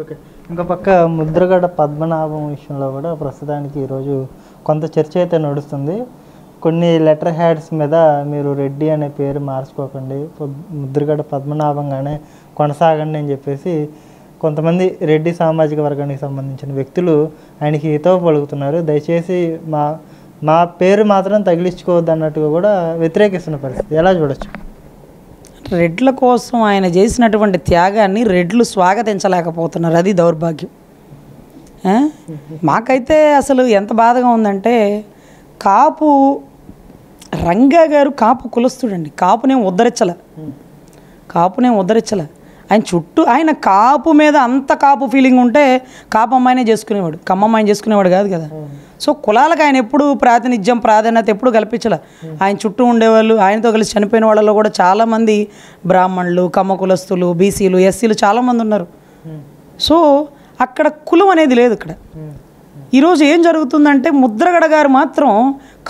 Okay. ఇంకో పక్క ముద్రగడ పద్మనాభం విషయంలో కూడా ప్రస్తుతానికి ఈరోజు కొంత చర్చ అయితే నడుస్తుంది. కొన్ని లెటర్ హ్యాడ్స్ మీద మీరు రెడ్డి అనే పేరు మార్చుకోకండి, ముద్రగడ పద్మనాభంగానే కొనసాగండి అని చెప్పేసి కొంతమంది రెడ్డి సామాజిక వర్గానికి సంబంధించిన వ్యక్తులు ఆయనకి హితవు పలుకుతున్నారు. దయచేసి మా పేరు మాత్రం తగిలించుకోవద్దు అన్నట్టుగా కూడా వ్యతిరేకిస్తున్న పరిస్థితి. ఎలా చూడొచ్చు? రెడ్ల కోసం ఆయన చేసినటువంటి త్యాగాన్ని రెడ్లు స్వాగతించలేకపోతున్నారు. అది దౌర్భాగ్యం. మాకైతే అసలు ఎంత బాధగా ఉందంటే, కాపు రంగా గారు కాపు కులస్తుడండి, కాపునేం ఉద్ధరించలే. ఆయన చుట్టూ ఆయన కాపు మీద అంత కాపు ఫీలింగ్ ఉంటే కాపు అమ్మాయినే చేసుకునేవాడు, కమ్మమ్మాయిని చేసుకునేవాడు కాదు కదా. సో కులాలకు ఆయన ఎప్పుడు ప్రాధాన్యత ఎప్పుడు కల్పించలే. ఆయన చుట్టూ ఉండేవాళ్ళు, ఆయనతో కలిసి చనిపోయిన వాళ్ళలో కూడా చాలామంది బ్రాహ్మణులు, కమ్మ కులస్తులు, బీసీలు, ఎస్సీలు చాలామంది ఉన్నారు. సో అక్కడ కులం అనేది లేదు. ఇక్కడ ఈరోజు ఏం జరుగుతుందంటే, ముద్రగడ గారు మాత్రం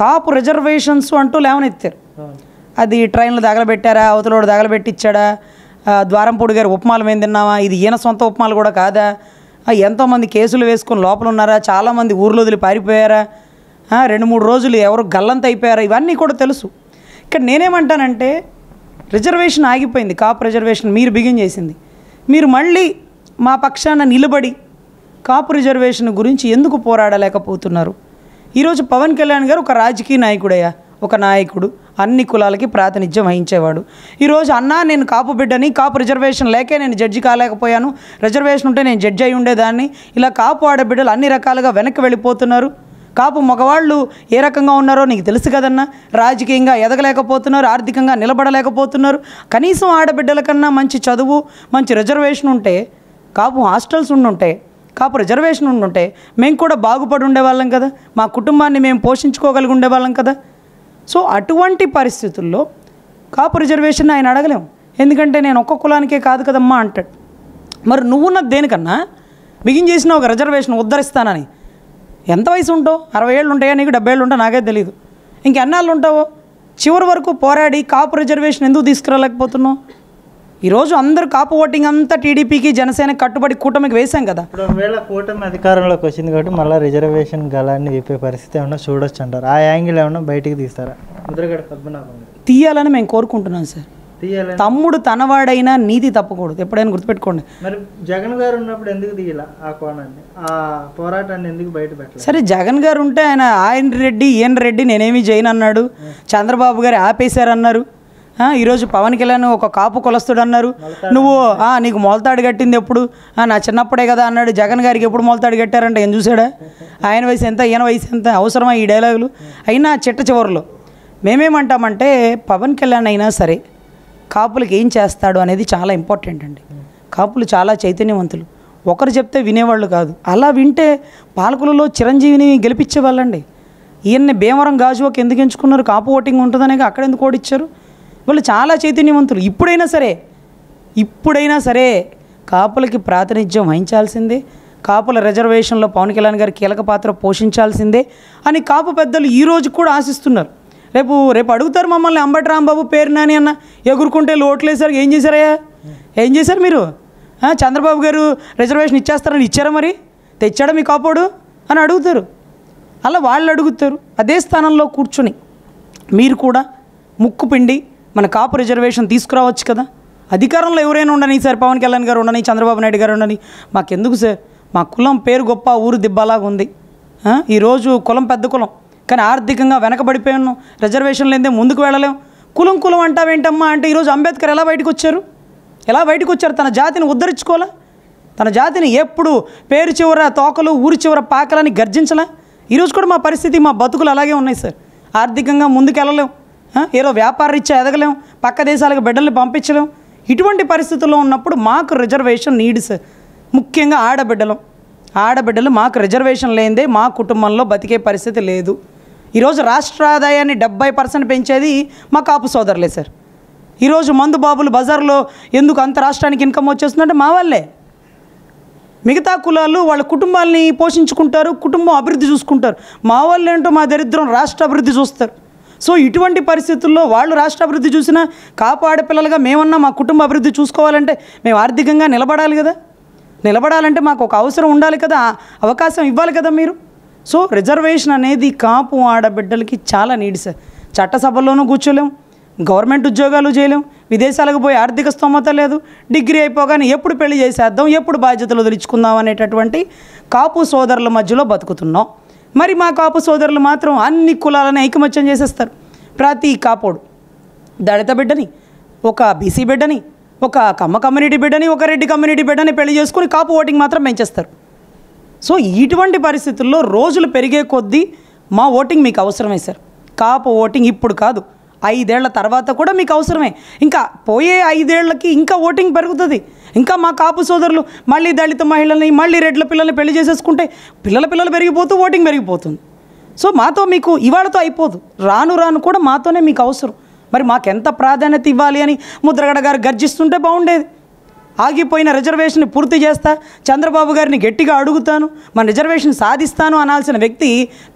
కాపు రిజర్వేషన్స్ అంటూ లేవనెత్తారు. అది ట్రైన్లు తగలబెట్టారా, అవతలోడు తగలబెట్టిచ్చాడా, ద్వారంపూడి గారు ఉప్మాల మీద తిన్నావా, ఇది ఈయన సొంత ఉప్మాలు కూడా కాదా, ఎంతోమంది కేసులు వేసుకొని లోపల ఉన్నారా, చాలామంది ఊర్లో వదిలి పారిపోయారా, 2-3 రోజులు ఎవరు గల్లంత అయిపోయారా, ఇవన్నీ కూడా తెలుసు. ఇక్కడ నేనేమంటానంటే, రిజర్వేషన్ ఆగిపోయింది, కాపు రిజర్వేషన్ మీరు బిగిన్ చేసింది. మీరు మళ్ళీ మా పక్షాన నిలబడి కాపు రిజర్వేషన్ గురించి ఎందుకు పోరాడలేకపోతున్నారు? ఈరోజు పవన్ కళ్యాణ్ గారు ఒక రాజకీయ నాయకుడయ్యా, ఒక నాయకుడు, అన్ని కులాలకి ప్రాతినిధ్యం వహించేవాడు. ఈరోజు అన్నా నేను కాపు బిడ్డని, కాపు రిజర్వేషన్ లేకే నేను జడ్జి కాలేకపోయాను, రిజర్వేషన్ ఉంటే నేను జడ్జి అయి ఉండేదాన్ని, ఇలా కాపు ఆడబిడ్డలు అన్ని రకాలుగా వెనక్కి వెళ్ళిపోతున్నారు. కాపు మగవాళ్ళు ఏ రకంగా ఉన్నారో నీకు తెలుసు కదన్నా, రాజకీయంగా ఎదగలేకపోతున్నారు, ఆర్థికంగా నిలబడలేకపోతున్నారు. కనీసం ఆడబిడ్డల కన్నా మంచి చదువు, మంచి రిజర్వేషన్ ఉంటే, కాపు హాస్టల్స్ ఉండుంటే, కాపు రిజర్వేషన్ ఉండుంటే మేము కూడా బాగుపడి ఉండేవాళ్ళం కదా, మా కుటుంబాన్ని మేము పోషించుకోగలిగి ఉండేవాళ్ళం కదా. సో అటువంటి పరిస్థితుల్లో కాపు రిజర్వేషన్ ఆయన అడగలేము, ఎందుకంటే నేను ఒక్క కులానికే కాదు కదమ్మా అంటాడు. మరి నువ్వున్నది దేనికన్నా బిగిన్ చేసిన ఒక రిజర్వేషన్ ఉద్ధరిస్తానని. ఎంత వయసు ఉంటావు? 60 ఏళ్ళు ఉంటాయా నీకు? 70 ఏళ్ళు ఉంటావు? నాకే తెలియదు. ఇంకెన్నాళ్ళు ఉంటావో? చివరి వరకు పోరాడి కాపు రిజర్వేషన్ ఎందుకు తీసుకురాలేకపోతున్నావు? ఈరోజు అందరూ కాపు ఓటింగ్ అంతా టీడీపీకి, జనసేనకి కట్టుబడి కూటమికి వేశాం కదా. ఇప్పుడు ఒకవేళ కూటమి అధికారంలోకి వచ్చింది కాబట్టి మళ్ళీ రిజర్వేషన్ గలాన్ని విప్పే పరిస్థితి ఏమన్నా చూడొచ్చు అంటారు? ఆ యాంగిల్ ఏమన్నా బయటికి తీస్తారా? ముద్రగడ పద్మనాభం తీయాలని మేము కోరుకుంటున్నాం సార్. తమ్ముడు తనవాడైనా నీతి తప్పకూడదు, ఎప్పుడైనా గుర్తుపెట్టుకోండి. మరి జగన్ గారు ఉన్నప్పుడు ఎందుకు తీయాల ఆ కోణాన్ని, ఆ పోరాటాన్ని ఎందుకు బయట పెట్టాలి? సరే, జగన్ గారు ఉంటే ఆయన రెడ్డి, ఈయన రెడ్డి, నేనేమి చేయను అన్నాడు. చంద్రబాబు గారు ఆపేశారన్నారు. ఈరోజు పవన్ కళ్యాణ్ ఒక కాపు కొలస్తుడు అన్నారు. నువ్వు నీకు మొలతాడు కట్టింది ఎప్పుడు? నా చిన్నప్పుడే కదా అన్నాడు. జగన్ గారికి ఎప్పుడు మొలతాడు కట్టారంటే ఏం చూసాడా? ఆయన వయసు ఎంత, ఈయన వయసు ఎంత? అవసరమా ఈ డైలాగులు? అయినా చిట్ట చివరిలో మేమేమంటామంటే, పవన్ కళ్యాణ్ అయినా సరే కాపులకి ఏం చేస్తాడు అనేది చాలా ఇంపార్టెంట్ అండి. కాపులు చాలా చైతన్యవంతులు, ఒకరు చెప్తే వినేవాళ్ళు కాదు. అలా వింటే పాలకులలో చిరంజీవిని గెలిపించేవాళ్ళండి. ఈయన్ని భీమవరం గాజువాక ఎందుకు ఎంచుకున్నారు? కాపు ఓటింగ్ ఉంటుందనే అక్కడ ఎందుకు ఓడిచ్చారు? వాళ్ళు చాలా చైతన్యవంతులు. ఇప్పుడైనా సరే కాపులకి ప్రాతినిధ్యం వహించాల్సిందే, కాపుల రిజర్వేషన్లో పవన్ కళ్యాణ్ గారు కీలక పాత్ర పోషించాల్సిందే అని కాపు పెద్దలు ఈరోజు కూడా ఆశిస్తున్నారు. రేపు అడుగుతారు మమ్మల్ని, అంబటి రాంబాబు పేరు నాని అన్న ఎగురుకుంటే లోట్లేసారు, ఏం చేశారయ్యా? ఏం చేశారు మీరు? చంద్రబాబు గారు రిజర్వేషన్ ఇచ్చేస్తారని ఇచ్చారా? మరి తెచ్చాడా మీ కాపోడు అని అడుగుతారు. అలా వాళ్ళు అడుగుతారు. అదే స్థానంలో కూర్చొని మీరు కూడా ముక్కు పిండి మన కాపు రిజర్వేషన్ తీసుకురావచ్చు కదా. అధికారంలో ఎవరైనా ఉండని, సార్ పవన్ కళ్యాణ్ గారు ఉండని, చంద్రబాబు నాయుడు గారు ఉండని, మాకెందుకు సార్? మా కులం పేరు గొప్ప, ఊరు దిబ్బలాగా ఉంది. ఈరోజు కులం పెద్ద కులం, కానీ ఆర్థికంగా వెనకబడిపోయి ఉన్నాం, రిజర్వేషన్ లేదే ముందుకు వెళ్ళలేం. కులం అంటావేంటమ్మా అంటే, ఈరోజు అంబేద్కర్ ఎలా బయటకు వచ్చారు? తన జాతిని ఉద్ధరించుకోలే, తన జాతిని ఎప్పుడు పేరు చివర తోకలు, ఊరి చివర పాకలని గర్జించలే. ఈరోజు కూడా మా పరిస్థితి, మా బతుకులు అలాగే ఉన్నాయి సార్. ఆర్థికంగా ముందుకు వెళ్ళలేం, ఏదో వ్యాపార రీత్యా ఎదగలేం, పక్క దేశాలకు బిడ్డల్ని పంపించలేం. ఇటువంటి పరిస్థితుల్లో ఉన్నప్పుడు మాకు రిజర్వేషన్ నీడ్ సార్. ముఖ్యంగా ఆడబిడ్డలు మాకు రిజర్వేషన్ లేనిదే మా కుటుంబంలో బతికే పరిస్థితి లేదు. ఈరోజు రాష్ట్ర ఆదాయాన్ని 70% పెంచేది మా కాపు సోదరులే సార్. ఈరోజు మందు బాబులు బజార్లో ఎందుకు అంత రాష్ట్రానికి ఇన్కమ్ వచ్చేస్తుందంటే మా వాళ్ళే. మిగతా కులాలు వాళ్ళ కుటుంబాలని పోషించుకుంటారు, కుటుంబం అభివృద్ధి చూసుకుంటారు. మా వాళ్ళు ఏంటో మా దరిద్రం రాష్ట్ర అభివృద్ధి చూస్తారు. సో ఇటువంటి పరిస్థితుల్లో వాళ్ళు రాష్ట్ర అభివృద్ధి చూసినా కాపు ఆడపిల్లలుగా మేమన్నా మా కుటుంబ అభివృద్ధి చూసుకోవాలంటే మేము ఆర్థికంగా నిలబడాలి కదా. నిలబడాలంటే మాకు ఒక అవసరం ఉండాలి కదా, అవకాశం ఇవ్వాలి కదా మీరు. సో రిజర్వేషన్ అనేది కాపు ఆడబిడ్డలకి చాలా నీడ్ సార్. చట్టసభల్లోనూ కూర్చోలేం, గవర్నమెంట్ ఉద్యోగాలు చేయలేం, విదేశాలకు పోయి ఆర్థిక స్తోమత లేదు, డిగ్రీ అయిపోగానే ఎప్పుడు పెళ్లి చేసేద్దాం, ఎప్పుడు బాధ్యతలు వదిలించుకుందాం అనేటటువంటి కాపు సోదరుల మధ్యలో బతుకుతున్నాం. మరి మా కాపు సోదరులు మాత్రం అన్ని కులాలను ఐకమత్యం చేసేస్తారు. ప్రతి కాపోడు దళిత బిడ్డని, ఒక బీసీ బిడ్డని, ఒక కమ్మ కమ్యూనిటీ బిడ్డని, ఒక రెడ్డి కమ్యూనిటీ బిడ్డని పెళ్లి చేసుకుని కాపు ఓటింగ్ మాత్రం పెంచేస్తారు. సో ఇటువంటి పరిస్థితుల్లో రోజులు పెరిగే కొద్దీ మా ఓటింగ్ మీకు అవసరమే సార్. కాపు ఓటింగ్ ఇప్పుడు కాదు, 5 ఏళ్ల తర్వాత కూడా మీకు అవసరమే. ఇంకా పోయే 5 ఏళ్లకి ఇంకా ఓటింగ్ పెరుగుతుంది. ఇంకా మా కాపు సోదరులు మళ్ళీ దళిత మహిళల్ని, మళ్ళీ రెడ్ల పిల్లల్ని పెళ్లి చేసేసుకుంటే పిల్లలు పెరిగిపోతూ ఓటింగ్ పెరిగిపోతుంది. సో మాతో మీకు ఇవాళతో అయిపోదు, రాను రాను కూడా మాతోనే మీకు అవసరం. మరి మాకెంత ప్రాధాన్యత ఇవ్వాలి అని ముద్రగడ గారు గర్జిస్తుంటే బాగుండేది. ఆగిపోయిన రిజర్వేషన్ పూర్తి చేస్తా, చంద్రబాబు గారిని గట్టిగా అడుగుతాను, మన రిజర్వేషన్ సాధిస్తాను అనాల్సిన వ్యక్తి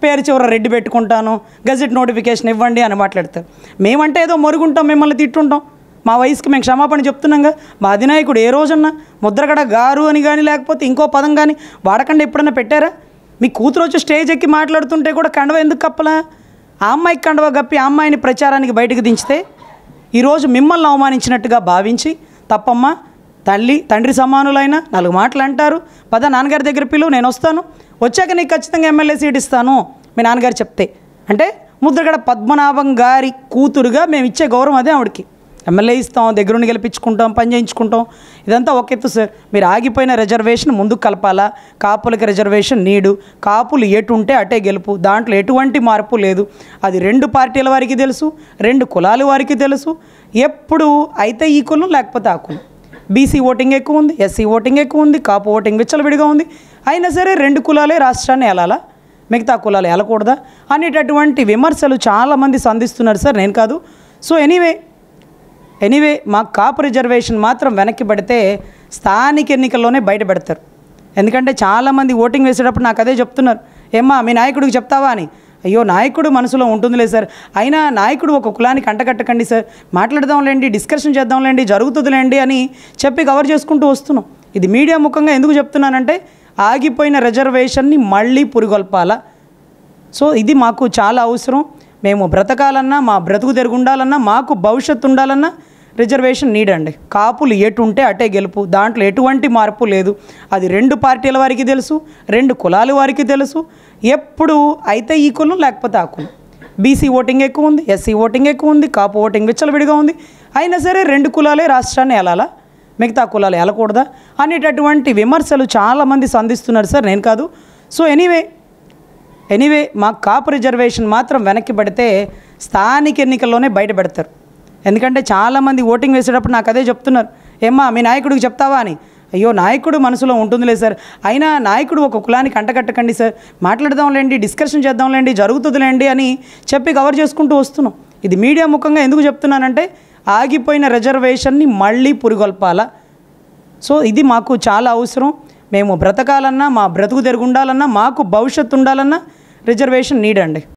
పేరు చివర రెడ్డి పెట్టుకుంటాను, గజెట్ నోటిఫికేషన్ ఇవ్వండి అని మాట్లాడతారు. మేమంటే ఏదో మొరుగుంటాం, మిమ్మల్ని తిట్టుంటాం, మా వయసుకి మేము క్షమాపణ చెప్తున్నాగా. మా అధినాయకుడు ఏ రోజన్నా ముద్రగడ గారు అని కానీ లేకపోతే ఇంకో పదం కానీ వాడకుండా ఎప్పుడన్నా పెట్టారా? మీ కూతురు వచ్చి స్టేజ్ ఎక్కి మాట్లాడుతుంటే కూడా కండవ ఎందుకు కప్పలా? ఆ అమ్మాయికి కండవ కప్పి ఆ అమ్మాయిని ప్రచారానికి బయటకు దించితే ఈరోజు మిమ్మల్ని అవమానించినట్టుగా భావించి, తప్పమ్మా, తండ్రి సమానులైన 4 మాటలు అంటారు, పద నాన్నగారి దగ్గర పిలువు, నేను వస్తాను, వచ్చాక నీకు ఖచ్చితంగా ఎమ్మెల్యే సీట్ ఇస్తాను మీ నాన్నగారు చెప్తే. అంటే ముద్రగడ పద్మనాభం గారి కూతురుగా మేము ఇచ్చే గౌరవం అదే ఆవిడకి. ఎమ్మెల్యే ఇస్తాం, దగ్గరుండి గెలిపించుకుంటాం, పని చేయించుకుంటాం, ఇదంతా ఒక ఎత్తు సార్. మీరు ఆగిపోయిన రిజర్వేషన్ ముందుకు కలపాలా. కాపులకి రిజర్వేషన్ నీడు, కాపులు ఎటు ఉంటే అటే గెలుపు, దాంట్లో ఎటువంటి మార్పు లేదు. అది 2 పార్టీల వారికి తెలుసు, 2 కులాల వారికి తెలుసు. ఎప్పుడు అయితే ఈ కులం లేకపోతే ఆ కులం. బీసీ ఓటింగ్ ఎక్కువ ఉంది, ఎస్సీ ఓటింగ్ ఎక్కువ ఉంది, కాపు ఓటింగ్ విచ్చలవిడిగా ఉంది. అయినా సరే 2 కులాలే రాష్ట్రాన్ని ఏలాలా, మిగతా కులాలు ఏలకూడదా అనేటటువంటి విమర్శలు చాలామంది సంధిస్తున్నారు సార్, నేను కాదు. సో ఎనీవే మా కాపు రిజర్వేషన్ మాత్రం వెనక్కి పడితే స్థానిక ఎన్నికల్లోనే బయట పెడతారు. ఎందుకంటే చాలామంది ఓటింగ్ వేసేటప్పుడు నాకు అదే చెప్తున్నారు, ఏమ్మా మీ నాయకుడికి చెప్తావా అని. అయ్యో నాయకుడు మనసులో ఉంటుందిలే సార్, అయినా నాయకుడు ఒక కులానికి అంటకట్టకండి సార్, మాట్లాడదాంలేండి, డిస్కషన్ చేద్దాంలేండి, జరుగుతుందిలేండి అని చెప్పి కవర్ చేసుకుంటూ వస్తున్నాం. ఇది మీడియా ముఖంగా ఎందుకు చెప్తున్నానంటే ఆగిపోయిన రిజర్వేషన్ని మళ్ళీ పురిగొల్పాలా. సో ఇది మాకు చాలా అవసరం. మేము బ్రతకాలన్నా, మా బ్రతుకు తెరుగుండాలన్నా, మాకు భవిష్యత్తు ఉండాలన్నా రిజర్వేషన్ నీడండి. కాపులు ఎటు ఉంటే అటే గెలుపు, దాంట్లో ఎటువంటి మార్పు లేదు. అది 2 పార్టీల వారికి తెలుసు, 2 కులాల వారికి తెలుసు. ఎప్పుడు అయితే ఈ కులం లేకపోతే ఆ కులం. బీసీ ఓటింగ్ ఎక్కువ ఉంది, ఎస్సీ ఓటింగ్ ఎక్కువ ఉంది, కాపు ఓటింగ్ విచ్చలవిడిగా ఉంది. అయినా సరే 2 కులాలే రాష్ట్రాన్ని ఏలాలా, మిగతా కులాలు ఏలకూడదా అనేటటువంటి విమర్శలు చాలామంది సంధిస్తున్నారు సార్, నేను కాదు. సో ఎనీవే మా కాపు రిజర్వేషన్ మాత్రం వెనక్కి పడితే స్థానిక ఎన్నికల్లోనే బయట పెడతారు. ఎందుకంటే చాలామంది ఓటింగ్ వేసేటప్పుడు నాకు అదే చెప్తున్నారు, ఏమ్మా మీ నాయకుడికి చెప్తావా అని. అయ్యో నాయకుడు మనసులో ఉంటుందిలే సార్, అయినా నాయకుడు ఒక కులానికి అంటకట్టకండి సార్, మాట్లాడదాంలేండి, డిస్కషన్ చేద్దాంలేండి, జరుగుతుందిలేండి అని చెప్పి కవర్ చేసుకుంటూ వస్తున్నాం. ఇది మీడియా ముఖంగా ఎందుకు చెప్తున్నానంటే ఆగిపోయిన రిజర్వేషన్ని మళ్ళీ పురిగొల్పాలా. సో ఇది మాకు చాలా అవసరం. మేము బ్రతకాలన్నా, మా బ్రతుకు తెరుగుండాలన్నా, మాకు భవిష్యత్తు ఉండాలన్నా రిజర్వేషన్ నీడండి.